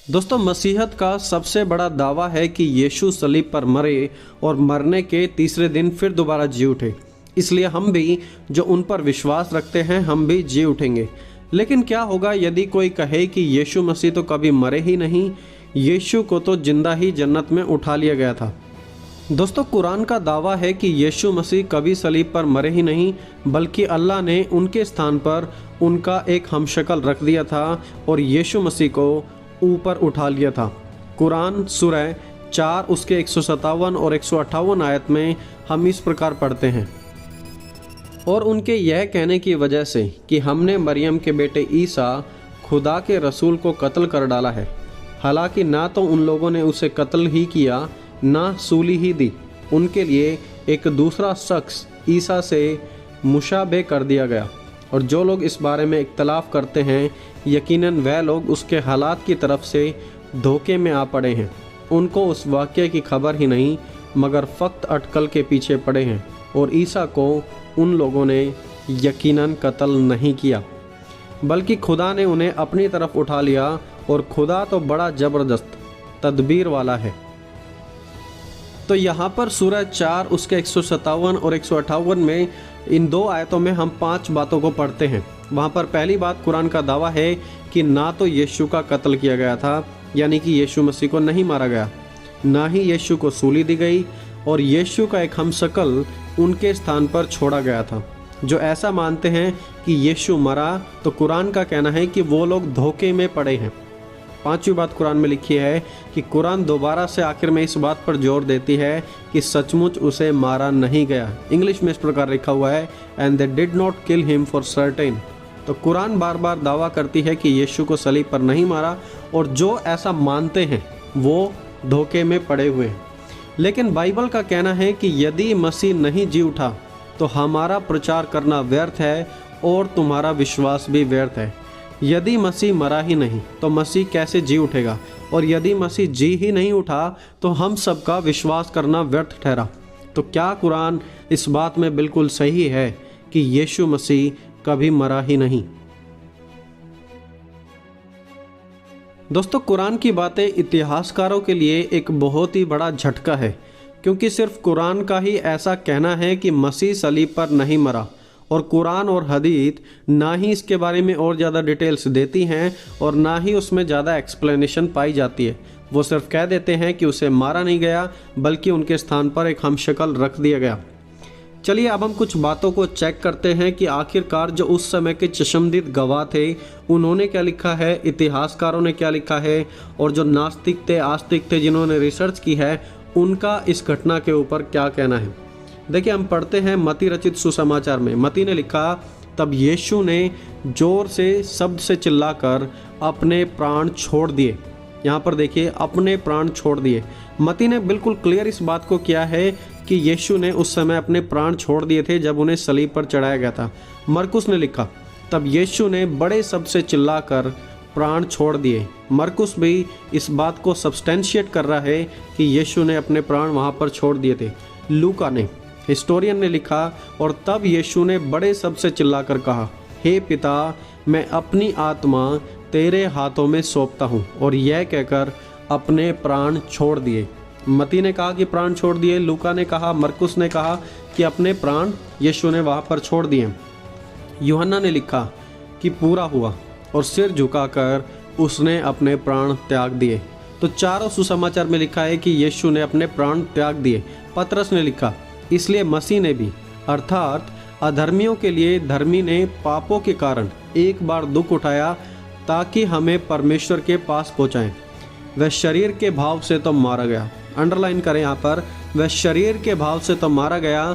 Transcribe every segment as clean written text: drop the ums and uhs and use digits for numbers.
दोस्तों, मसीहत का सबसे बड़ा दावा है कि यीशु सलीब पर मरे और मरने के तीसरे दिन फिर दोबारा जी उठे। इसलिए हम भी जो उन पर विश्वास रखते हैं हम भी जी उठेंगे। लेकिन क्या होगा यदि कोई कहे कि यीशु मसीह तो कभी मरे ही नहीं, यीशु को तो जिंदा ही जन्नत में उठा लिया गया था। दोस्तों, कुरान का दावा है कि यीशु मसीह कभी सलीब पर मरे ही नहीं, बल्कि अल्लाह ने उनके स्थान पर उनका एक हमशक्ल रख दिया था और यीशु मसीह को ऊपर उठा लिया था। कुरान सूरह 4 उसके 157 और 158 आयत में हम इस प्रकार पढ़ते हैं, और उनके यह कहने की वजह से कि हमने मरियम के बेटे ईसा खुदा के रसूल को कत्ल कर डाला है, हालांकि ना तो उन लोगों ने उसे कत्ल ही किया ना सूली ही दी, उनके लिए एक दूसरा शख्स ईसा से मुशाबे कर दिया गया। और जो लोग इस बारे में इख्तलाफ करते हैं, यकीनन वह लोग उसके हालात की तरफ से धोखे में आ पड़े हैं। उनको उस वाक़ये की खबर ही नहीं, मगर फ़क्त अटकल के पीछे पड़े हैं, और ईसा को उन लोगों ने यकीनन कत्ल नहीं किया, बल्कि खुदा ने उन्हें अपनी तरफ उठा लिया, और खुदा तो बड़ा ज़बरदस्त तदबीर वाला है। तो यहाँ पर सूरह 4 उसके 157 और 158 में इन दो आयतों में हम 5 बातों को पढ़ते हैं। वहाँ पर पहली बात, कुरान का दावा है कि ना तो यीशु का कत्ल किया गया था, यानी कि यीशु मसीह को नहीं मारा गया, ना ही यीशु को सूली दी गई, और यीशु का एक हमशक्ल उनके स्थान पर छोड़ा गया था। जो ऐसा मानते हैं कि यीशु मरा, तो कुरान का कहना है कि वो लोग धोखे में पड़े हैं। 5वीं बात कुरान में लिखी है कि कुरान दोबारा से आखिर में इस बात पर जोर देती है कि सचमुच उसे मारा नहीं गया। इंग्लिश में इस प्रकार लिखा हुआ है, and they did not kill him for certain. तो कुरान बार बार दावा करती है कि यीशु को सलीब पर नहीं मारा, और जो ऐसा मानते हैं वो धोखे में पड़े हुए हैं। लेकिन बाइबल का कहना है कि यदि मसीह नहीं जी उठा तो हमारा प्रचार करना व्यर्थ है और तुम्हारा विश्वास भी व्यर्थ है। यदि मसीह मरा ही नहीं तो मसीह कैसे जी उठेगा, और यदि मसीह जी ही नहीं उठा तो हम सबका विश्वास करना व्यर्थ ठहरा। तो क्या कुरान इस बात में बिल्कुल सही है कि यीशु मसीह कभी मरा ही नहीं? दोस्तों, कुरान की बातें इतिहासकारों के लिए एक बहुत ही बड़ा झटका है, क्योंकि सिर्फ कुरान का ही ऐसा कहना है कि मसीह सलीब पर नहीं मरा, और कुरान और हदीत ना ही इसके बारे में और ज़्यादा डिटेल्स देती हैं और ना ही उसमें ज़्यादा एक्सप्लेनेशन पाई जाती है। वो सिर्फ कह देते हैं कि उसे मारा नहीं गया, बल्कि उनके स्थान पर एक हमशक्ल रख दिया गया। चलिए अब हम कुछ बातों को चेक करते हैं कि आखिरकार जो उस समय के चश्मदीद गवाह थे उन्होंने क्या लिखा है, इतिहासकारों ने क्या लिखा है, और जो नास्तिक थे, आस्तिक थे, जिन्होंने रिसर्च की है, उनका इस घटना के ऊपर क्या कहना है। देखिए, हम पढ़ते हैं मती रचित सुसमाचार में। मती ने लिखा, तब यीशु ने जोर से शब्द से चिल्लाकर अपने प्राण छोड़ दिए। यहाँ पर देखिए, अपने प्राण छोड़ दिए। मती ने बिल्कुल क्लियर इस बात को किया है कि यीशु ने उस समय अपने प्राण छोड़ दिए थे जब उन्हें सलीब पर चढ़ाया गया था। मरकुस ने लिखा, तब यीशु ने बड़े शब्द से चिल्लाकर प्राण छोड़ दिए। मरकुस भी इस बात को सब्सटेंशिएट कर रहा है कि यीशु ने अपने प्राण वहाँ पर छोड़ दिए थे। लूका ने, हिस्टोरियन ने लिखा, और तब यीशु ने बड़े शब्द से चिल्लाकर कहा, हे पिता, मैं अपनी आत्मा तेरे हाथों में सौंपता हूँ, और यह कहकर अपने प्राण छोड़ दिए। मती ने कहा कि प्राण छोड़ दिए, लूका ने कहा, मरकुस ने कहा कि अपने प्राण यीशु ने वहाँ पर छोड़ दिए। यूहन्ना ने लिखा कि पूरा हुआ, और सिर झुकाकर उसने अपने प्राण त्याग दिए। तो चारों सुसमाचार में लिखा है कि यीशु ने अपने प्राण त्याग दिए। पतरस ने लिखा, इसलिए मसीह ने भी, अर्थात अधर्मियों के लिए धर्मी ने पापों के कारण एक बार दुख उठाया ताकि हमें परमेश्वर के पास पहुँचाएं। वह शरीर के भाव से तो मारा गया, अंडरलाइन करें यहाँ पर, वह शरीर के भाव से तो मारा गया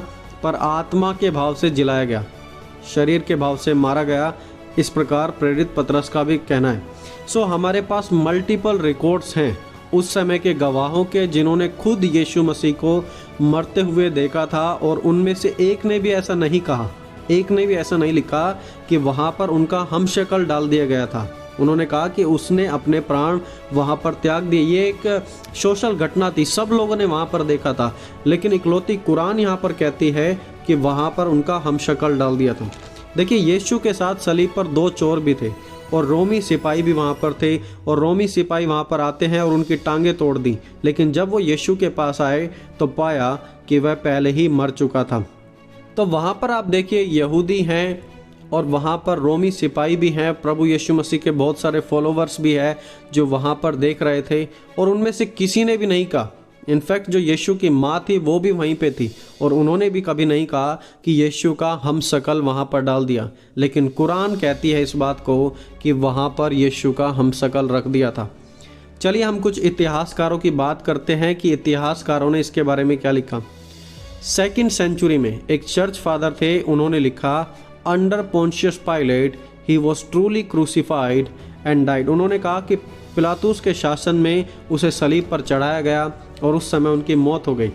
पर आत्मा के भाव से जिलाया गया। शरीर के भाव से मारा गया, इस प्रकार प्रेरित पतरस का भी कहना है। सो हमारे पास मल्टीपल रिकॉर्ड्स हैं उस समय के गवाहों के, जिन्होंने खुद यीशु मसीह को मरते हुए देखा था, और उनमें से एक ने भी ऐसा नहीं कहा, एक ने भी ऐसा नहीं लिखा कि वहाँ पर उनका हमशक्ल डाल दिया गया था। उन्होंने कहा कि उसने अपने प्राण वहाँ पर त्याग दिए। ये एक सोशल घटना थी, सब लोगों ने वहाँ पर देखा था, लेकिन इकलौती कुरान यहाँ पर कहती है कि वहाँ पर उनका हमशक्ल डाल दिया था। देखिए, यीशु के साथ सलीब पर 2 चोर भी थे, और रोमी सिपाही भी वहाँ पर थे, और रोमी सिपाही वहाँ पर आते हैं और उनकी टांगें तोड़ दी। लेकिन जब वो यीशु के पास आए तो पाया कि वह पहले ही मर चुका था। तो वहाँ पर आप देखिए यहूदी हैं और वहाँ पर रोमी सिपाही भी हैं, प्रभु यीशु मसीह के बहुत सारे फॉलोवर्स भी हैं जो वहाँ पर देख रहे थे, और उनमें से किसी ने भी नहीं कहा, इनफैक्ट जो यीशु की माँ थी वो भी वहीं पे थी, और उन्होंने भी कभी नहीं कहा कि यीशु का हम शकल वहाँ पर डाल दिया। लेकिन कुरान कहती है इस बात को कि वहाँ पर यीशु का हम शकल रख दिया था। चलिए हम कुछ इतिहासकारों की बात करते हैं कि इतिहासकारों ने इसके बारे में क्या लिखा। 2nd सेंचुरी में एक चर्च फादर थे, उन्होंने लिखा, under Pontius Pilate he was truly crucified and died. उन्होंने कहा कि पिलातुस के शासन में उसे सलीब पर चढ़ाया गया और उस समय उनकी मौत हो गई।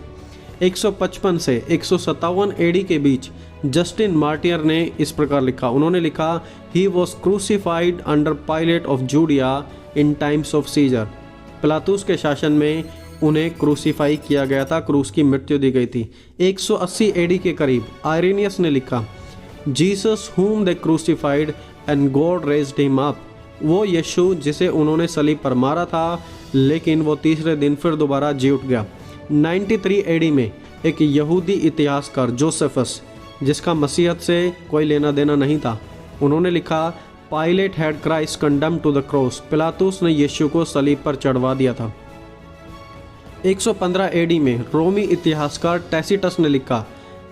155 से 157 एडी के बीच जस्टिन मार्टियर ने इस प्रकार लिखा, उन्होंने लिखा, he was crucified under Pilate of Judea in times of Caesar. Pilatus के शासन में उन्हें क्रूसीफाई किया गया था, क्रूस की मृत्यु दी गई थी। 180 एडी के करीब आयरेनियस ने लिखा, Jesus whom they crucified and God raised him up। वो यीशु जिसे उन्होंने सलीब पर मारा था, लेकिन वो तीसरे दिन फिर दोबारा जी उठ गया। 93 एडी में एक यहूदी इतिहासकार जोसेफस, जिसका मसीहत से कोई लेना देना नहीं था, उन्होंने लिखा, Pilate had Christ condemned to the cross. Pilatus ने यीशु को सलीब पर चढ़वा दिया था। 115 एडी में रोमी इतिहासकार टैसिटस ने लिखा,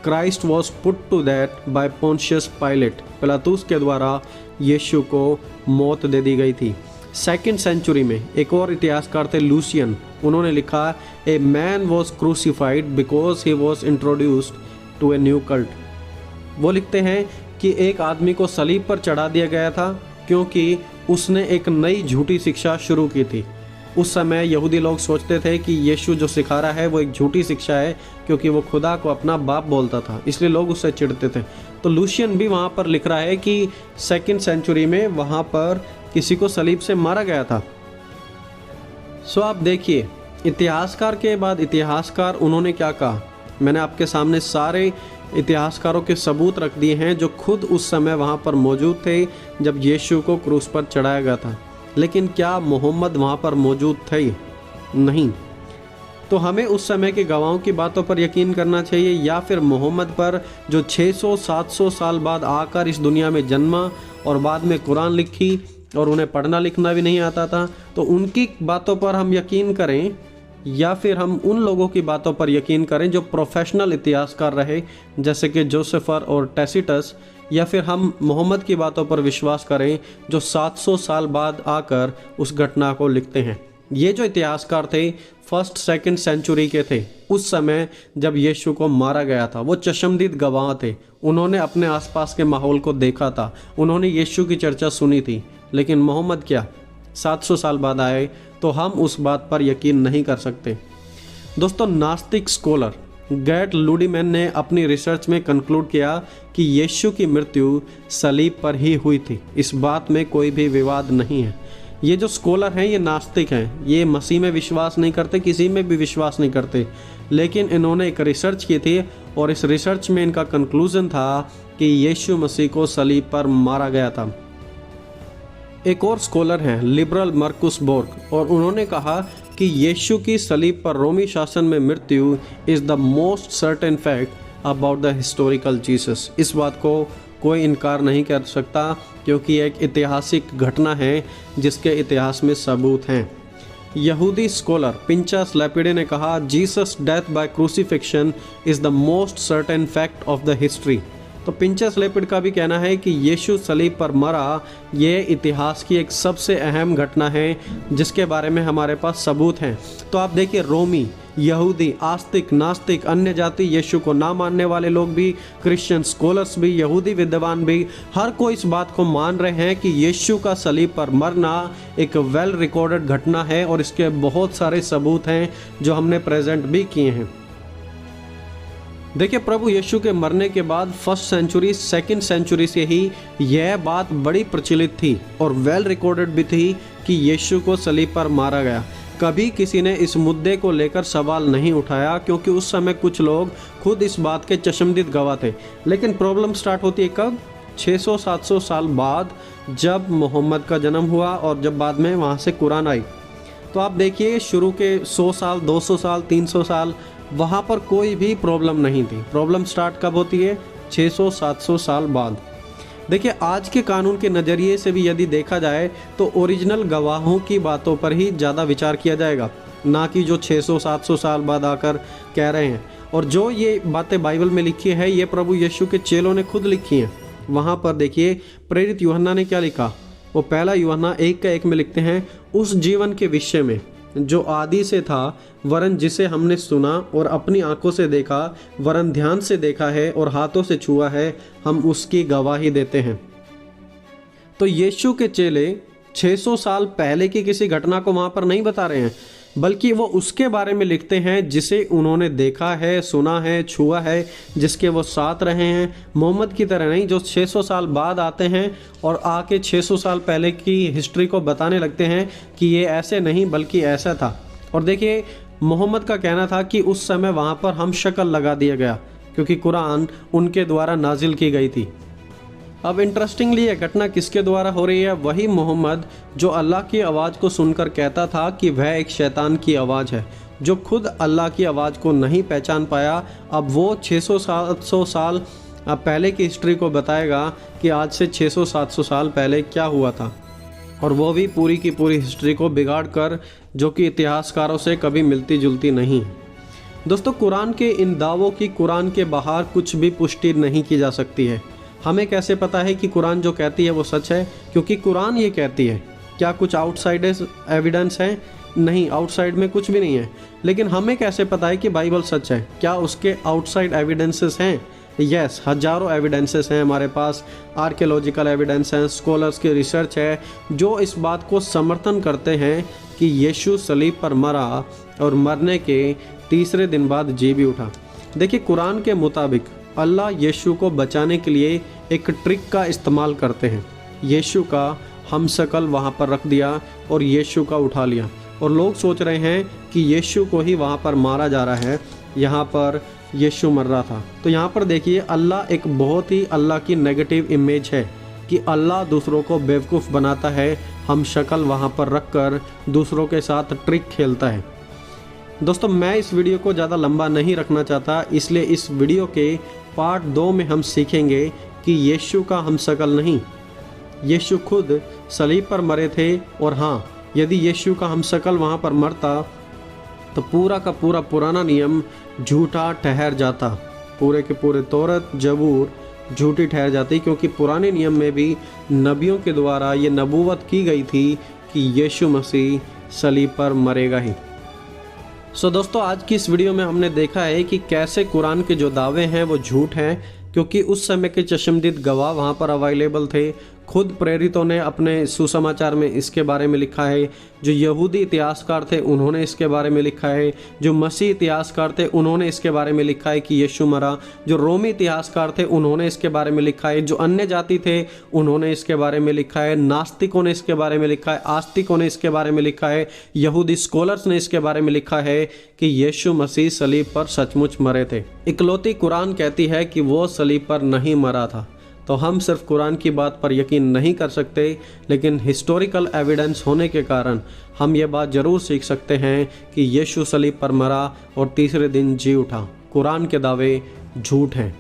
Christ was put to death by Pontius Pilate. पिलातुस के द्वारा यीशु को मौत दे दी गई थी। 2nd सेंचुरी में एक और इतिहासकार थे लूसियन, उन्होंने लिखा, a man was crucified because he was introduced to a new cult. वो लिखते हैं कि एक आदमी को सलीब पर चढ़ा दिया गया था क्योंकि उसने एक नई झूठी शिक्षा शुरू की थी। उस समय यहूदी लोग सोचते थे कि यीशु जो सिखा रहा है वो एक झूठी शिक्षा है, क्योंकि वो खुदा को अपना बाप बोलता था, इसलिए लोग उससे चिढ़ते थे। तो लूसियन भी वहाँ पर लिख रहा है कि 2nd सेंचुरी में वहाँ पर किसी को सलीब से मारा गया था। सो आप देखिए, इतिहासकार के बाद इतिहासकार उन्होंने क्या कहा। मैंने आपके सामने सारे इतिहासकारों के सबूत रख दिए हैं जो खुद उस समय वहाँ पर मौजूद थे जब यीशु को क्रूस पर चढ़ाया गया था। लेकिन क्या मोहम्मद वहाँ पर मौजूद थे? नहीं। तो हमें उस समय के गवाहों की बातों पर यकीन करना चाहिए या फिर मोहम्मद पर, जो 600-700 साल बाद आकर इस दुनिया में जन्मा और बाद में कुरान लिखी और उन्हें पढ़ना लिखना भी नहीं आता था, तो उनकी बातों पर हम यकीन करें या फिर हम उन लोगों की बातों पर यकीन करें जो प्रोफेशनल इतिहासकार रहे, जैसे कि जोसेफर और टैसिटस, या फिर हम मोहम्मद की बातों पर विश्वास करें जो 700 साल बाद आकर उस घटना को लिखते हैं। ये जो इतिहासकार थे 1st 2nd सेंचुरी के थे, उस समय जब यीशु को मारा गया था, वो चशमदीद गवाह थे। उन्होंने अपने आसपास के माहौल को देखा था, उन्होंने यीशु की चर्चा सुनी थी। लेकिन मोहम्मद क्या 700 साल बाद आए, तो हम उस बात पर यकीन नहीं कर सकते। दोस्तों, नास्तिक स्कॉलर गैट लुडीमैन ने अपनी रिसर्च में कंक्लूड किया कि यीशु की मृत्यु सलीब पर ही हुई थी। इस बात में कोई भी विवाद नहीं है। ये जो स्कॉलर हैं ये नास्तिक हैं, ये मसीह में विश्वास नहीं करते, किसी में भी विश्वास नहीं करते, लेकिन इन्होंने एक रिसर्च की थी और इस रिसर्च में इनका कंक्लूजन था कि यीशु मसीह को सलीब पर मारा गया था। एक और स्कॉलर हैं लिबरल मार्कुस बोर्ग, और उन्होंने कहा कि यीशु की सलीब पर रोमी शासन में मृत्यु is the most certain fact about the historical Jesus. इस बात को कोई इनकार नहीं कर सकता क्योंकि एक ऐतिहासिक घटना है जिसके इतिहास में सबूत हैं। यहूदी स्कॉलर पिंचस लैपिडे ने कहा, Jesus death by crucifixion is the most certain fact of the history. तो पिंचस लेपिड का भी कहना है कि यीशु सलीब पर मरा, ये इतिहास की एक सबसे अहम घटना है जिसके बारे में हमारे पास सबूत हैं। तो आप देखिए, रोमी, यहूदी, आस्तिक, नास्तिक, अन्य जाति, यीशु को ना मानने वाले लोग भी, क्रिश्चियन स्कॉलर्स भी, यहूदी विद्वान भी, हर कोई इस बात को मान रहे हैं कि यीशु का सलीब पर मरना एक वेल रिकॉर्डेड घटना है और इसके बहुत सारे सबूत हैं जो हमने प्रेजेंट भी किए हैं। देखिए, प्रभु यीशु के मरने के बाद 1st सेंचुरी 2nd सेंचुरी से ही यह बात बड़ी प्रचलित थी और वेल रिकॉर्डेड भी थी कि यीशु को सलीब पर मारा गया। कभी किसी ने इस मुद्दे को लेकर सवाल नहीं उठाया क्योंकि उस समय कुछ लोग खुद इस बात के चशमदीद गवाह थे। लेकिन प्रॉब्लम स्टार्ट होती है कब? 600-700 साल बाद, जब मोहम्मद का जन्म हुआ और जब बाद में वहाँ से कुरान आई। तो आप देखिए शुरू के 100 साल, 200 साल, 300 साल वहाँ पर कोई भी प्रॉब्लम नहीं थी। प्रॉब्लम स्टार्ट कब होती है? 600-700 साल बाद। देखिए आज के कानून के नज़रिए से भी यदि देखा जाए तो ओरिजिनल गवाहों की बातों पर ही ज़्यादा विचार किया जाएगा, ना कि जो 600-700 साल बाद आकर कह रहे हैं। और जो ये बातें बाइबल में लिखी है ये प्रभु यीशु के चेलों ने खुद लिखी हैं। वहाँ पर देखिए प्रेरित यूहन्ना ने क्या लिखा, वो पहला यूहन्ना 1:1 में लिखते हैं, उस जीवन के विषय में जो आदि से था, वरन जिसे हमने सुना और अपनी आंखों से देखा, वरन ध्यान से देखा है और हाथों से छुआ है, हम उसकी गवाही देते हैं। तो यीशु के चेले 600 साल पहले की किसी घटना को वहाँ पर नहीं बता रहे हैं, बल्कि वो उसके बारे में लिखते हैं जिसे उन्होंने देखा है, सुना है, छुआ है, जिसके वो साथ रहे हैं। मोहम्मद की तरह नहीं जो 600 साल बाद आते हैं और आके 600 साल पहले की हिस्ट्री को बताने लगते हैं कि ये ऐसे नहीं बल्कि ऐसा था। और देखिए मोहम्मद का कहना था कि उस समय वहाँ पर हम शक्ल लगा दिया गया क्योंकि कुरान उनके द्वारा नाजिल की गई थी। अब इंटरेस्टिंगली ये घटना किसके द्वारा हो रही है? वही मोहम्मद जो अल्लाह की आवाज़ को सुनकर कहता था कि वह एक शैतान की आवाज़ है, जो खुद अल्लाह की आवाज़ को नहीं पहचान पाया। अब वो 600-700 साल पहले की हिस्ट्री को बताएगा कि आज से 600-700 साल पहले क्या हुआ था, और वो भी पूरी की पूरी हिस्ट्री को बिगाड़ कर, जो कि इतिहासकारों से कभी मिलती जुलती नहीं। दोस्तों कुरान के इन दावों की कुरान के बाहर कुछ भी पुष्टि नहीं की जा सकती है। हमें कैसे पता है कि कुरान जो कहती है वो सच है? क्योंकि कुरान ये कहती है। क्या कुछ आउटसाइड एविडेंस है? नहीं, आउटसाइड में कुछ भी नहीं है। लेकिन हमें कैसे पता है कि बाइबल सच है? क्या उसके आउटसाइड एविडेंसेस हैं? यस, हजारों एविडेंसेस हैं हमारे पास। आर्कियोलॉजिकल एविडेंस हैं, स्कॉलर्स की रिसर्च है जो इस बात को समर्थन करते हैं कि यीशु सलीब पर मरा और मरने के तीसरे दिन बाद जी भी उठा। देखिए कुरान के मुताबिक अल्लाह यीशु को बचाने के लिए एक ट्रिक का इस्तेमाल करते हैं। यीशु का हमशक्ल वहाँ पर रख दिया और यीशु का उठा लिया, और लोग सोच रहे हैं कि यीशु को ही वहाँ पर मारा जा रहा है, यहाँ पर यीशु मर रहा था। तो यहाँ पर देखिए अल्लाह एक बहुत ही अल्लाह की नेगेटिव इमेज है कि अल्लाह दूसरों को बेवकूफ़ बनाता है, हमशक्ल वहाँ पर रख कर दूसरों के साथ ट्रिक खेलता है। दोस्तों मैं इस वीडियो को ज़्यादा लंबा नहीं रखना चाहता, इसलिए इस वीडियो के पार्ट 2 में हम सीखेंगे कि यीशु का हमशक्ल नहीं, यीशु खुद सलीब पर मरे थे। और हाँ, यदि यीशु का हमशक्ल वहाँ पर मरता तो पूरा का पूरा पुराना नियम झूठा ठहर जाता, पूरे के पूरे तौरत जबूर झूठी ठहर जाती, क्योंकि पुराने नियम में भी नबियों के द्वारा ये नबूवत की गई थी कि यीशु मसीह सलीब पर मरेगा ही। दोस्तों आज की इस वीडियो में हमने देखा है कि कैसे कुरान के जो दावे हैं वो झूठ हैं, क्योंकि उस समय के चश्मदीद गवाह वहाँ पर अवेलेबल थे। खुद प्रेरितों ने अपने सुसमाचार में इसके बारे में लिखा है, जो यहूदी इतिहासकार थे उन्होंने इसके बारे में लिखा है, जो मसीह इतिहासकार थे उन्होंने इसके बारे में लिखा है कि यीशु मरा, जो रोमी इतिहासकार थे उन्होंने इसके बारे में लिखा है, जो अन्य जाति थे उन्होंने इसके बारे में लिखा है, नास्तिकों ने इसके बारे में लिखा है, आस्तिकों ने इसके बारे में लिखा है, यहूदी स्कॉलर्स ने इसके बारे में लिखा है कि यीशु मसीह सलीब पर सचमुच मरे थे। इकलौती कुरान कहती है कि वो सलीब पर नहीं मरा था। तो हम सिर्फ कुरान की बात पर यकीन नहीं कर सकते, लेकिन हिस्टोरिकल एविडेंस होने के कारण हम ये बात ज़रूर सीख सकते हैं कि यीशु सलीब पर मरा और तीसरे दिन जी उठा। कुरान के दावे झूठ हैं।